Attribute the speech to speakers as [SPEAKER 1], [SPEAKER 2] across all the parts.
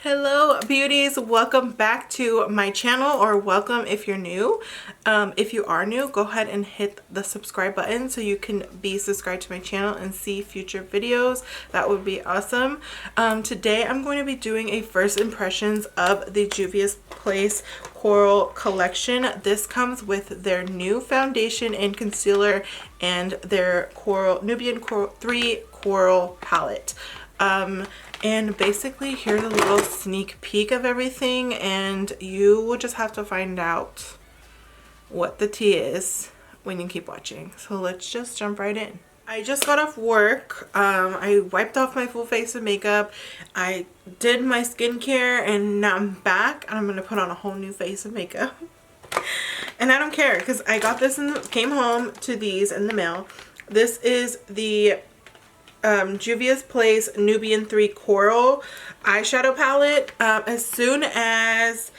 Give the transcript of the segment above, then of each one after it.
[SPEAKER 1] Hello beauties, welcome back to my channel, or welcome if you're new. If you are new, go ahead and hit the subscribe button so you can be subscribed to my channel and see future videos. That would be awesome. Today I'm going to be doing a first impressions of the Juvia's Place Coral collection. This comes with their new foundation and concealer and their Nubian 3 Coral palette. And basically here's a little sneak peek of everything, and you will just have to find out what the tea is when you keep watching. So let's just jump right in. I just got off work. I wiped off my full face of makeup. I did my skincare, and now I'm back and I'm going to put on a whole new face of makeup. And I don't care because I got this and came home to these in the mail. This is the Juvia's Place Nubian 3 Coral eyeshadow palette. As soon as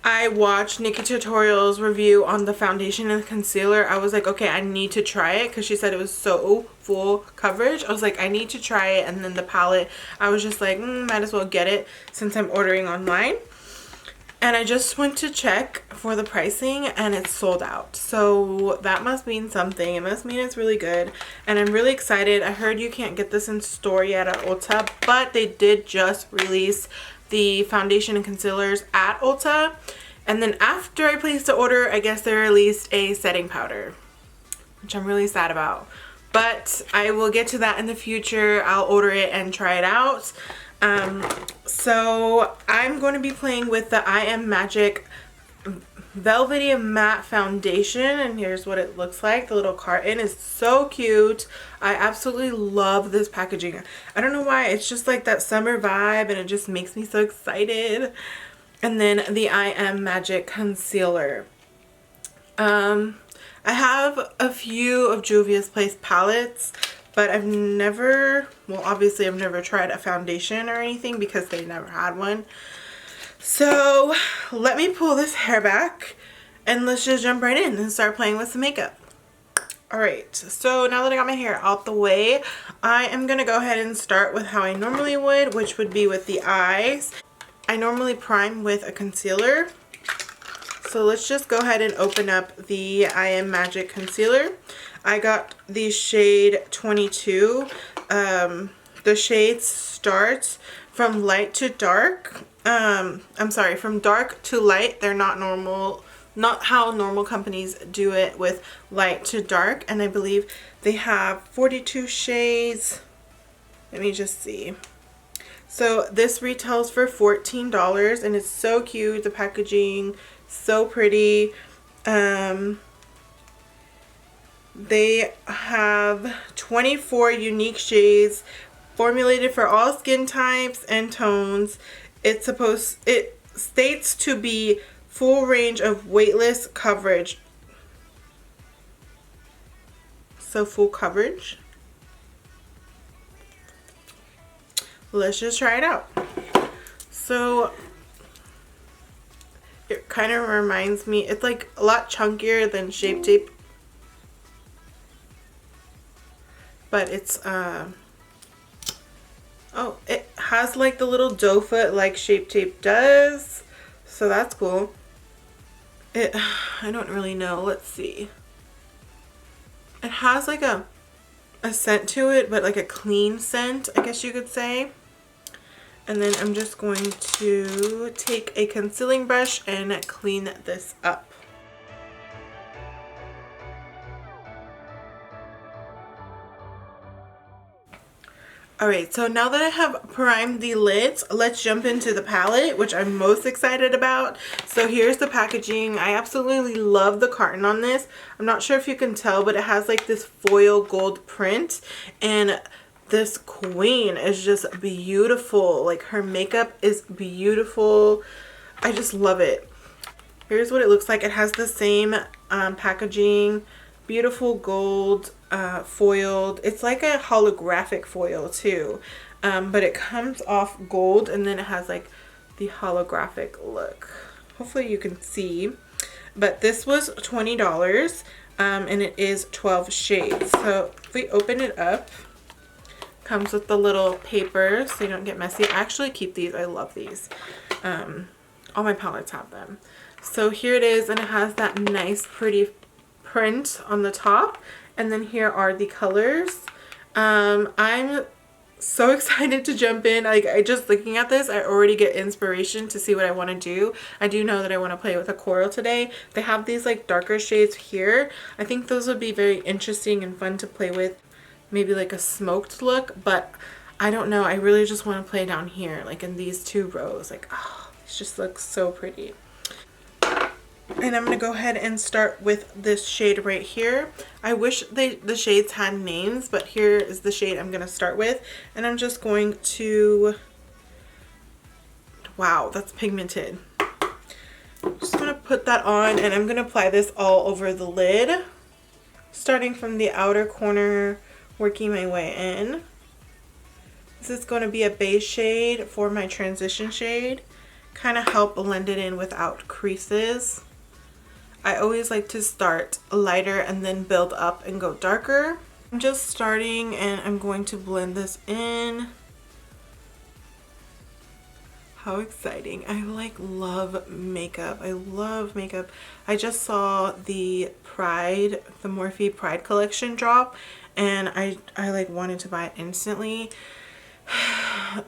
[SPEAKER 1] I watched Nikki Tutorial's review on the foundation and concealer, I was like, okay, I need to try it because she said it was so full coverage. I was like, I need to try it. And then the palette, I was just like, might as well get it since I'm ordering online. And I just went to check for the pricing and it's sold out. So that must mean something. It must mean it's really good. And I'm really excited. I heard you can't get this in store yet at Ulta, but they did just release the foundation and concealers at Ulta. And then after I placed the order, I guess they released a setting powder, which I'm really sad about. But I will get to that in the future. I'll order it and try it out. So I'm going to be playing with the I Am Magic Velvety Matte Foundation, and here's what it looks like. The little carton is so cute. I absolutely love this packaging. I don't know why, it's just like that summer vibe and it just makes me so excited. And then the I Am Magic Concealer. I have a few of Juvia's Place palettes, but I've never, well, obviously I've never tried a foundation or anything because they never had one. So let me pull this hair back and let's just jump right in and start playing with some makeup. Alright, so now that I got my hair out the way, I am going to go ahead and start with how I normally would, which would be with the eyes. I normally prime with a concealer. So let's just go ahead and open up the I Am Magic Concealer. I got the shade 22. The shades start from light to dark. I'm sorry, from dark to light. They're not normal, not how normal companies do it with light to dark. And I believe they have 42 shades. Let me just see. So this retails for $14 and it's so cute. The packaging, so pretty. They have 24 unique shades formulated for all skin types and tones. It states to be full range of weightless coverage. So full coverage. Let's just try it out. So it kind of reminds me, it's like a lot chunkier than Shape Tape. But it's, oh, it has like the little doe foot like Shape Tape does. So that's cool. I don't really know. Let's see. It has like a scent to it, but like a clean scent, I guess you could say. And then I'm just going to take a concealing brush and clean this up. Alright, so now that I have primed the lids, let's jump into the palette, which I'm most excited about. So here's the packaging. I absolutely love the carton on this. I'm not sure if you can tell, but it has like this foil gold print. And this queen is just beautiful. Like her makeup is beautiful. I just love it. Here's what it looks like. It has the same packaging. Beautiful gold foiled. It's like a holographic foil too, but it comes off gold and then it has like the holographic look. Hopefully you can see, but this was $20 and it is 12 shades. So if we open it up, Comes with the little paper so they don't get messy. I actually keep these. I love these. All my palettes have them. So here it is, and it has that nice pretty print on the top. And then here are the colors. I'm so excited to jump in. Like, I just looking at this, I already get inspiration to see what I want to do. I do know that I want to play with a coral today. They have these like darker shades here. I think those would be very interesting and fun to play with. Maybe like a smoked look, but I don't know. I really just want to play down here, like in these two rows. Like, oh, this just looks so pretty. And I'm going to go ahead and start with this shade right here. I wish the shades had names, but here is the shade I'm going to start with. And I'm just going to... Wow, that's pigmented. I'm just going to put that on, and I'm going to apply this all over the lid. Starting from the outer corner, working my way in. This is going to be a base shade for my transition shade. Kind of help blend it in without creases. I always like to start lighter and then build up and go darker. I'm just starting, and I'm going to blend this in. How exciting. I like love makeup. I love makeup. I just saw the Morphe Pride collection drop, and I like wanted to buy it instantly.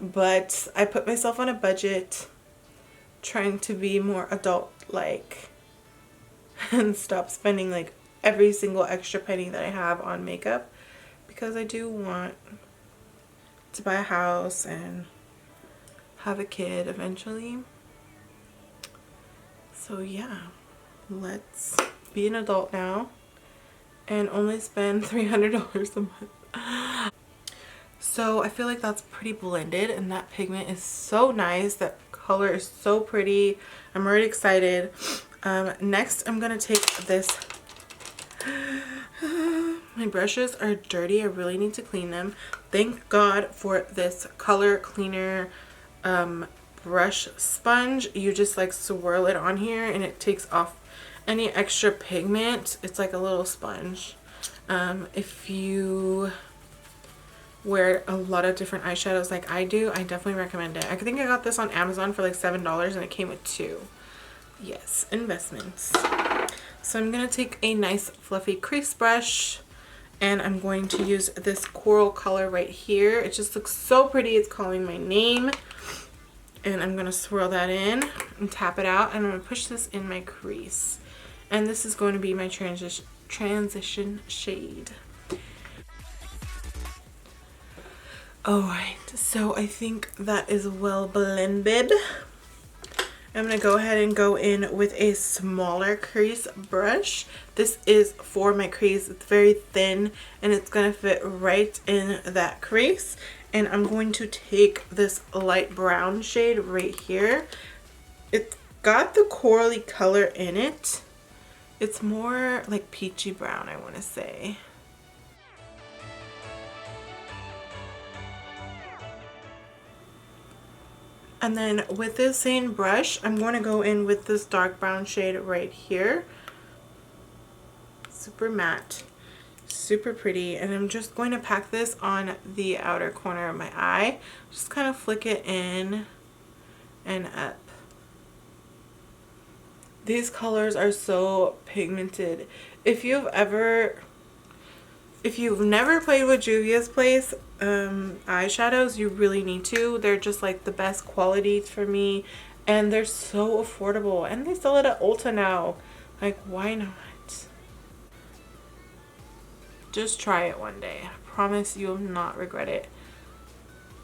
[SPEAKER 1] But I put myself on a budget, trying to be more adult-like and stop spending like every single extra penny that I have on makeup, because I do want to buy a house and have a kid eventually. So yeah, let's be an adult now and only spend $300 a month. So I feel like that's pretty blended, and that pigment is so nice. That color is so pretty. I'm already excited. Next, I'm gonna take this. My brushes are dirty. I really need to clean them. Thank God for this color cleaner brush sponge. You just like swirl it on here, and it takes off any extra pigment. It's like a little sponge. If you wear a lot of different eyeshadows like I do, I definitely recommend it. I think I got this on Amazon for like $7, and it came with 2. Yes, investments. So I'm going to take a nice fluffy crease brush, and I'm going to use this coral color right here. It just looks so pretty. It's calling my name. And I'm going to swirl that in and tap it out, and I'm going to push this in my crease. And this is going to be my transition shade. Alright, so I think that is well blended. I'm going to go ahead and go in with a smaller crease brush. This is for my crease. It's very thin, and it's going to fit right in that crease. And I'm going to take this light brown shade right here. It's got the corally color in it. It's more like peachy brown, I want to say. And then with this same brush, I'm going to go in with this dark brown shade right here. Super matte, super pretty. And I'm just going to pack this on the outer corner of my eye. Just kind of flick it in and up. These colors are so pigmented. If you've never played with Juvia's Place eyeshadows, you really need to. They're just like the best quality for me, and they're so affordable, and they sell it at Ulta now. Like, why not? Just try it one day. I promise you'll not regret it.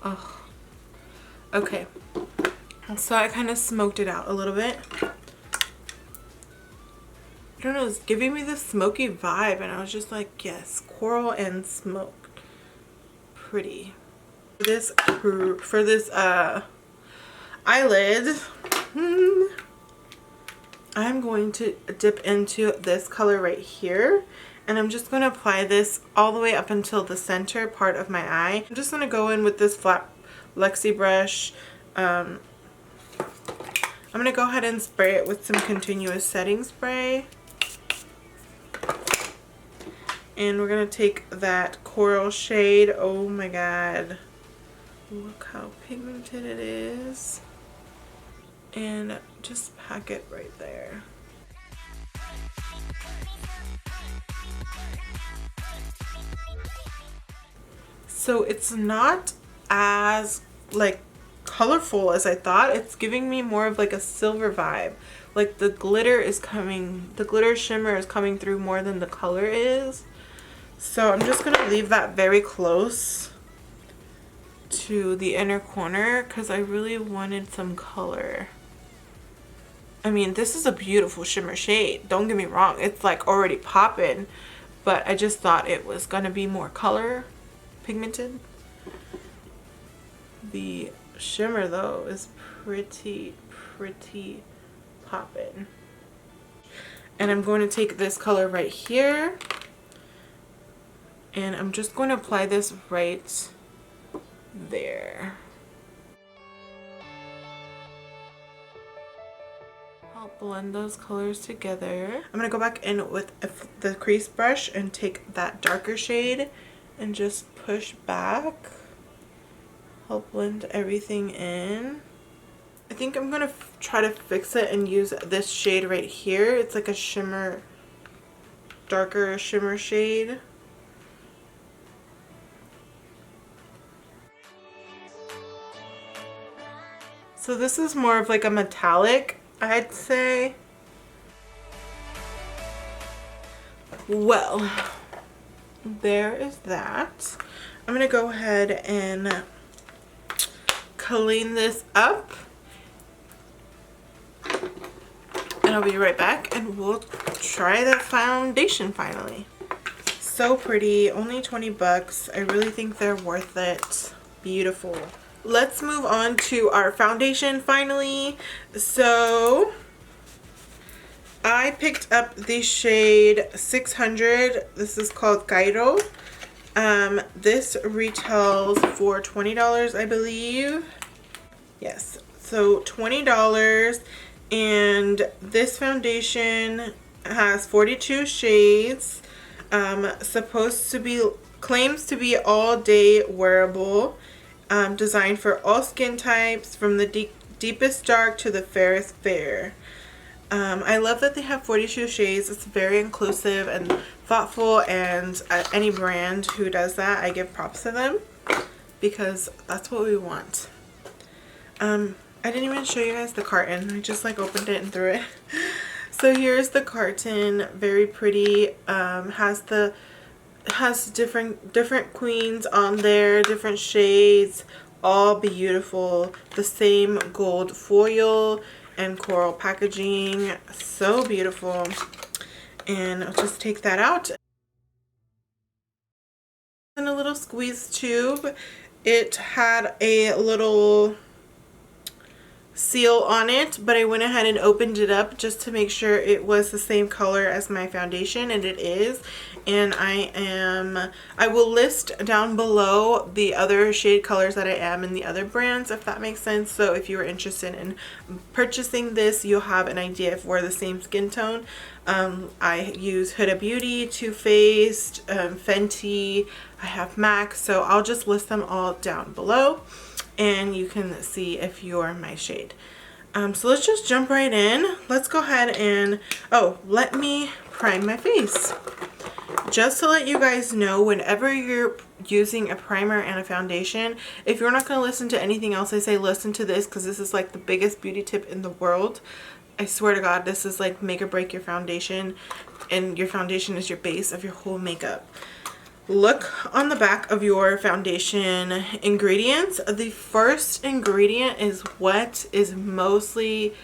[SPEAKER 1] Oh, okay. So I kind of smoked it out a little bit. I don't know, it's giving me this smoky vibe, and I was just like, yes, coral and smoke. Pretty. For this eyelid, I'm going to dip into this color right here, and I'm just going to apply this all the way up until the center part of my eye. I'm just going to go in with this flat Luxie brush. I'm going to go ahead and spray it with some continuous setting spray. And we're going to take that coral shade. Oh my god. Look how pigmented it is. And just pack it right there. So it's not as like colorful as I thought. It's giving me more of like a silver vibe. Like the glitter shimmer is coming through more than the color is. So I'm just gonna leave that very close to the inner corner because I really wanted some color. I mean, this is a beautiful shimmer shade, don't get me wrong, it's like already popping, but I just thought it was gonna be more color pigmented. The shimmer though is pretty popping. And I'm going to take this color right here and I'm just going to apply this right there. I'll blend those colors together. I'm going to go back in with the crease brush and take that darker shade and just push back. Help blend everything in. I think I'm going to try to fix it and use this shade right here. It's like a shimmer, darker shimmer shade. So this is more of like a metallic, I'd say. Well, there is that. I'm gonna go ahead and clean this up. And I'll be right back and we'll try that foundation finally. So pretty, only 20 bucks. I really think they're worth it. Beautiful. Let's move on to our foundation finally. So I picked up the shade 600. This is called Cairo. This retails for $20, I believe. Yes, so $20. And this foundation has 42 shades. Claims to be all day wearable. Designed for all skin types, from the deepest dark to the fairest fair. I love that they have 42 shades. It's very inclusive and thoughtful, and any brand who does that, I give props to them because that's what we want. I didn't even show you guys the carton. I just like opened it and threw it. So here's the carton. Very pretty. Has different queens on there, different shades, all beautiful. The same gold foil and coral packaging, so beautiful. And I'll just take that out. In a little squeeze tube. It had a little seal on it, but I went ahead and opened it up just to make sure it was the same color as my foundation, and it is. And I will list down below the other shade colors that I am in the other brands, if that makes sense. So if you are interested in purchasing this, you'll have an idea if we're the same skin tone. I use Huda Beauty, Toofaced, Fenty, I have MAC, so I'll just list them all down below and you can see if you're my shade. So let's just jump right in. Let's go ahead and, let me prime my face. Just to let you guys know, whenever you're using a primer and a foundation, if you're not going to listen to anything else I say, listen to this, because this is like the biggest beauty tip in the world. I swear to God, this is like make or break your foundation, and your foundation is your base of your whole makeup. Look on the back of your foundation ingredients. The first ingredient is what is mostly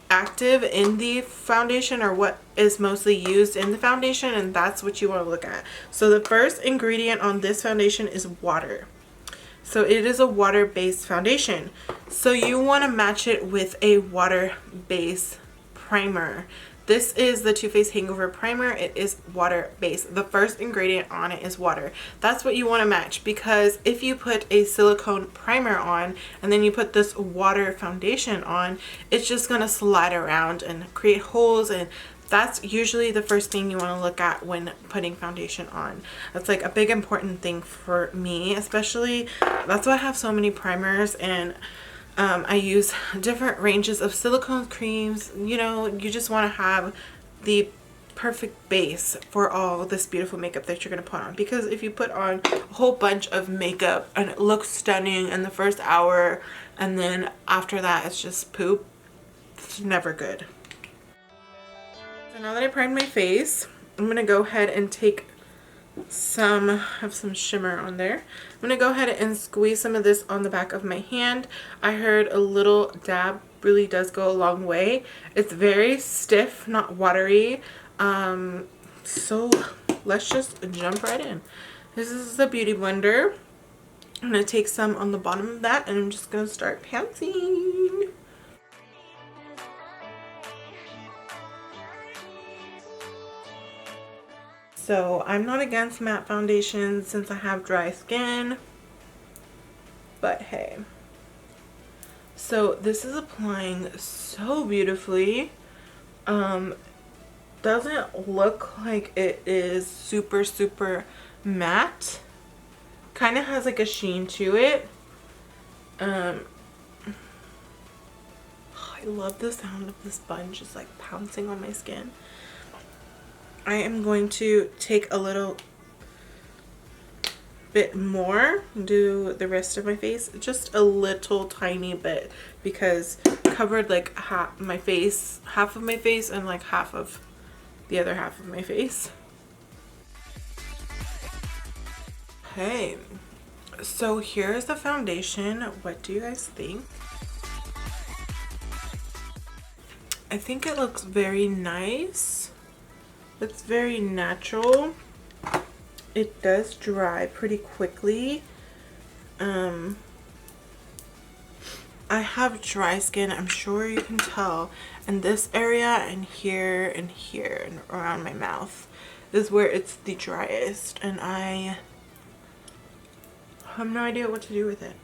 [SPEAKER 1] active in the foundation, or what is mostly used in the foundation, and that's what you want to look at. So the first ingredient on this foundation is water. So it is a water-based foundation, so you want to match it with a water-based primer. This is the Too Faced Hangover Primer. It is water-based. The first ingredient on it is water. That's what you want to match, because if you put a silicone primer on and then you put this water foundation on, it's just going to slide around and create holes and that's usually the first thing you want to look at when putting foundation on. That's like a big important thing for me, especially. That's why I have so many primers, and I use different ranges of silicone creams. You know, you just want to have the perfect base for all this beautiful makeup that you're going to put on, because if you put on a whole bunch of makeup and it looks stunning in the first hour and then after that it's just poop, it's never good. So now that I primed my face, I'm going to go ahead and take have some shimmer on there. I'm going to go ahead and squeeze some of this on the back of my hand. I heard a little dab really does go a long way. It's very stiff, not watery. So let's just jump right in. This is the Beauty Blender. I'm going to take some on the bottom of that and I'm just going to start pouncing. So I'm not against matte foundations since I have dry skin, but hey. So this is applying so beautifully. Doesn't look like it is super matte. Kind of has like a sheen to it. I love the sound of the sponge just like pouncing on my skin. I am going to take a little bit more, do the rest of my face, just a little tiny bit, because I covered like half of my face and like half of the other half of my face. Okay, so here's the foundation. What do you guys think? I think it looks very nice. It's very natural. It does dry pretty quickly. I have dry skin, I'm sure you can tell, and this area and here and around my mouth is where it's the driest, and I have no idea what to do with it.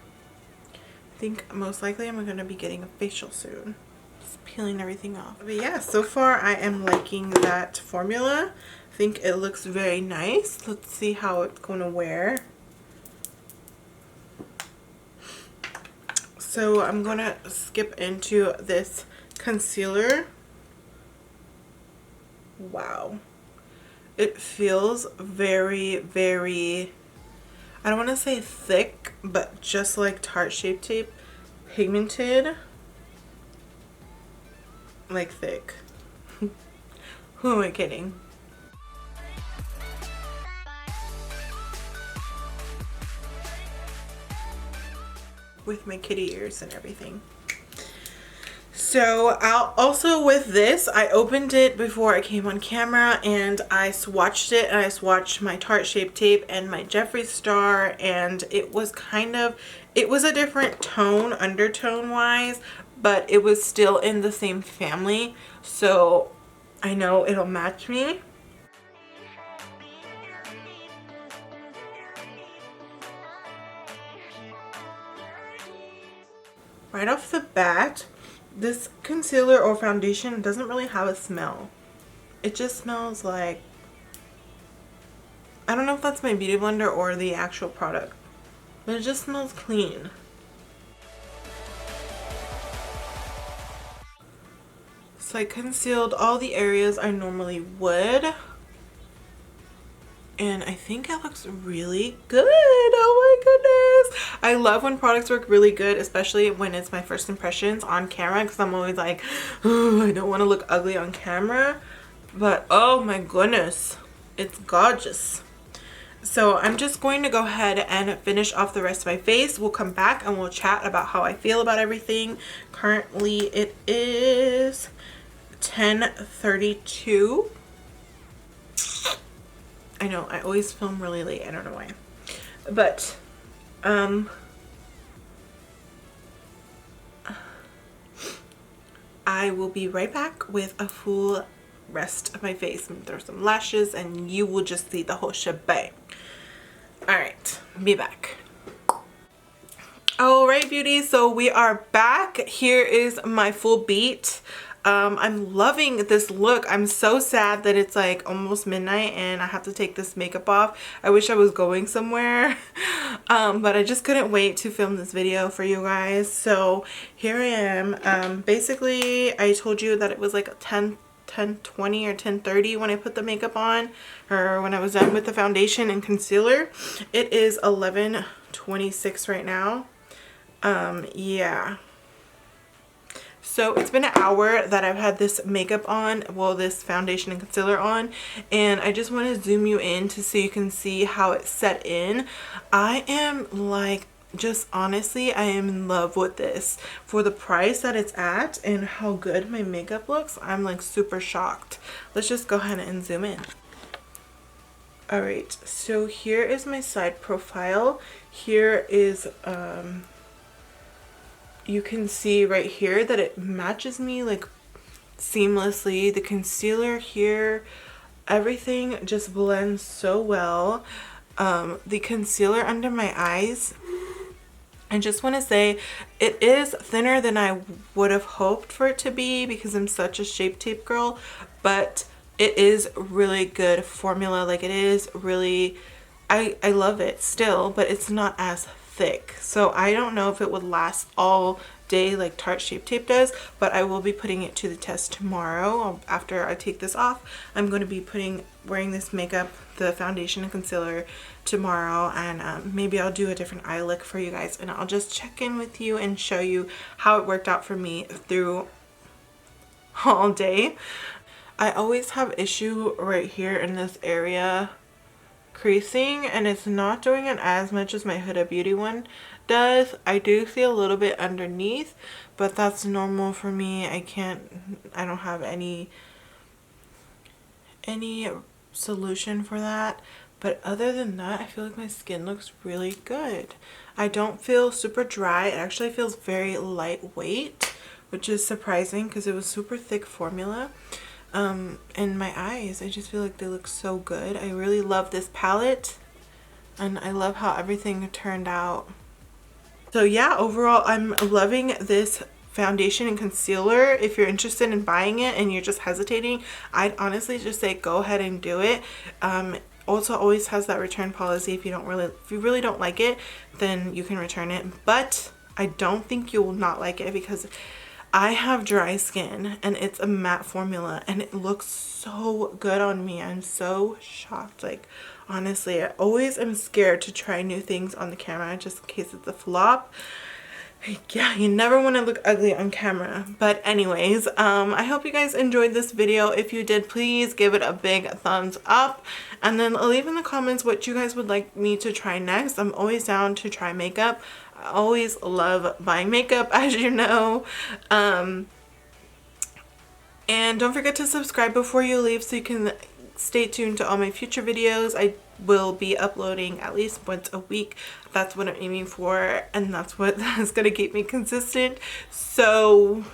[SPEAKER 1] I think most likely I'm going to be getting a facial soon. Just peeling everything off. But yeah, so far I am liking that formula. I think it looks very nice. Let's see how it's going to wear. So I'm going to skip into this concealer. Wow. It feels very, I don't want to say thick, but just like Tarte Shape Tape, pigmented. Like thick. Who am I kidding? With my kitty ears and everything. So I'll also, with this, I opened it before I came on camera and I swatched it, and I swatched my Tarte Shape Tape and my Jeffree Star, and it was it was a different tone, undertone wise, but it was still in the same family, so I know it'll match me. Right off the bat, this concealer or foundation doesn't really have a smell. It just smells like, I don't know if that's my Beauty Blender or the actual product, but it just smells clean. So I concealed all the areas I normally would. And I think it looks really good. Oh my goodness. I love when products work really good, especially when it's my first impressions on camera, because I'm always like, oh, I don't want to look ugly on camera. But oh my goodness, it's gorgeous. So I'm just going to go ahead and finish off the rest of my face. We'll come back and we'll chat about how I feel about everything. Currently it is 10:32. I know, I always film really late. I don't know why. But, I will be right back with a full rest of my face. I'm gonna throw some lashes and you will just see the whole shebang. Alright, be back. Alright beauties, so we are back. Here is my full beat. I'm loving this look. I'm so sad that it's like almost midnight and I have to take this makeup off. I wish I was going somewhere, but I just couldn't wait to film this video for you guys. So here I am. Basically, I told you that it was like a 10:20 or 10:30 when I put the makeup on, or when I was done with the foundation and concealer. It is 11:26 right now. Yeah. So it's been an hour that I've had this makeup on, well, this foundation and concealer on, and I just want to zoom you in to so you can see how it set in. I am like, just honestly, I am in love with this. For the price that it's at and how good my makeup looks, I'm like super shocked. Let's just go ahead and zoom in. Alright, so here is my side profile. Here is, you can see right here that it matches me like seamlessly. The concealer here, everything just blends so well. The concealer under my eyes, I just want to say it is thinner than I would have hoped for it to be because I'm such a Shape Tape girl, but it is really good formula. Like, it is really, I love it still, but it's not as thick. So I don't know if it would last all day like Tarte Shape Tape does, but I will be putting it to the test tomorrow. After I take this off, I'm going to be wearing this makeup, the foundation and concealer, tomorrow, and maybe I'll do a different eye look for you guys, and I'll just check in with you and show you how it worked out for me through all day. I always have issue right here in this area creasing, and it's not doing it as much as my Huda Beauty one does. I do see a little bit underneath, but that's normal for me. I don't have any solution for that. But other than that, I feel like my skin looks really good. I don't feel super dry. It actually feels very lightweight, which is surprising because it was super thick formula. And my eyes, I just feel like they look so good. I really love this palette, and I love how everything turned out. So yeah, overall, I'm loving this foundation and concealer. If you're interested in buying it and you're just hesitating, I'd honestly just say go ahead and do it. Also always has that return policy. If you really don't like it, then you can return it. But I don't think you will not like it because I have dry skin and it's a matte formula and it looks so good on me. I'm so shocked. Like, honestly, I always am scared to try new things on the camera just in case it's a flop. Yeah, you never want to look ugly on camera. But anyways, I hope you guys enjoyed this video. If you did, please give it a big thumbs up, and then leave in the comments what you guys would like me to try next. I'm always down to try makeup. I always love buying makeup, as you know. And don't forget to subscribe before you leave so you can stay tuned to all my future videos. I will be uploading at least once a week. That's what I'm aiming for, and that's what is going to keep me consistent. So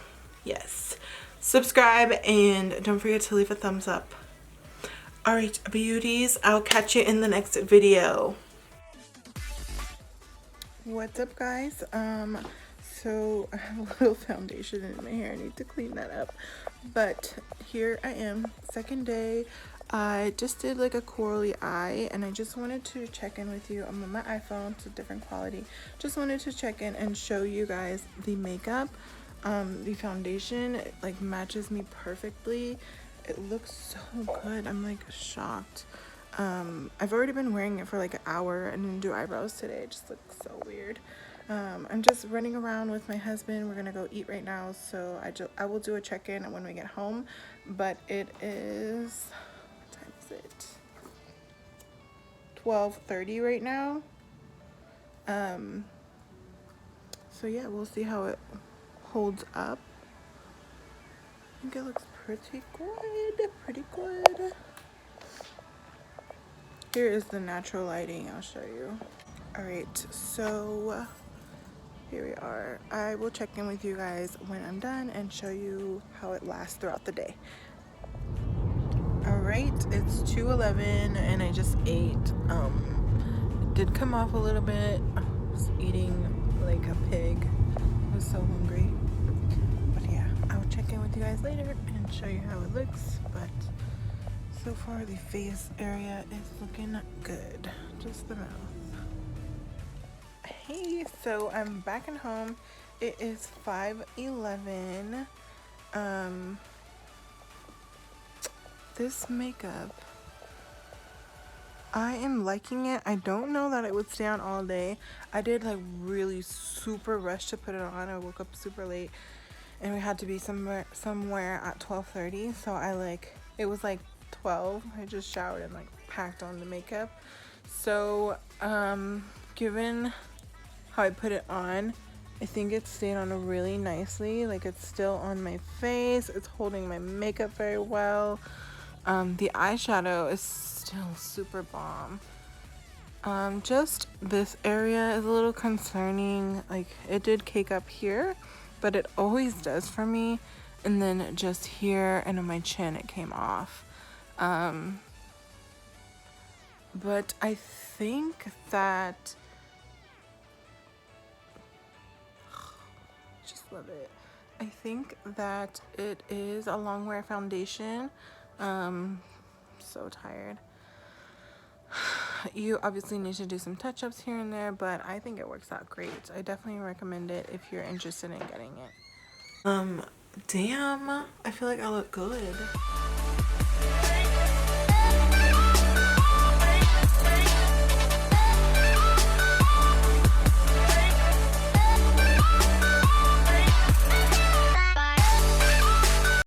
[SPEAKER 1] yes, subscribe and don't forget to leave a thumbs up. Alright, beauties, I'll catch you in the next video. What's up, guys? So I have a little foundation in my hair. I need to clean that up, but here I am, second day. I just did like a corally eye, and I just wanted to check in with you. I'm on my iPhone, it's a different quality. Just wanted to check in and show you guys the makeup. The foundation, it like matches me perfectly. It looks so good. I'm like shocked. I've already been wearing it for like an hour and didn't do eyebrows today. It just looks so weird. I'm just running around with my husband. We're gonna go eat right now, so I will do a check-in when we get home. But it is, what time is it? 12:30 right now. So yeah, we'll see how it holds up. I think it looks pretty good, pretty good. Here is the natural lighting, I'll show you. Alright, so here we are. I will check in with you guys when I'm done and show you how it lasts throughout the day. Alright, it's 2:11 and I just ate. It did come off a little bit. I was eating like a pig. I was so hungry. But yeah, I'll check in with with you guys later and show you how it looks, but so far the face area is looking good, just the mouth. Hey, so I'm back at home. It is 5:11. This makeup, I am liking it. I don't know that it would stay on all day. I did like really super rush to put it on. I woke up super late and we had to be somewhere at 12:30, so it was like 12. I just showered and like packed on the makeup. So given how I put it on, I think it stayed on really nicely. Like, it's still on my face, it's holding my makeup very well. The eyeshadow is still super bomb. Just this area is a little concerning. Like, it did cake up here, but it always does for me. And then just here and on my chin it came off. But I think that, just love it. I think that it is a long wear foundation. So tired. You obviously need to do some touch-ups here and there, but I think it works out great. I definitely recommend it if you're interested in getting it. Damn, I feel like I look good.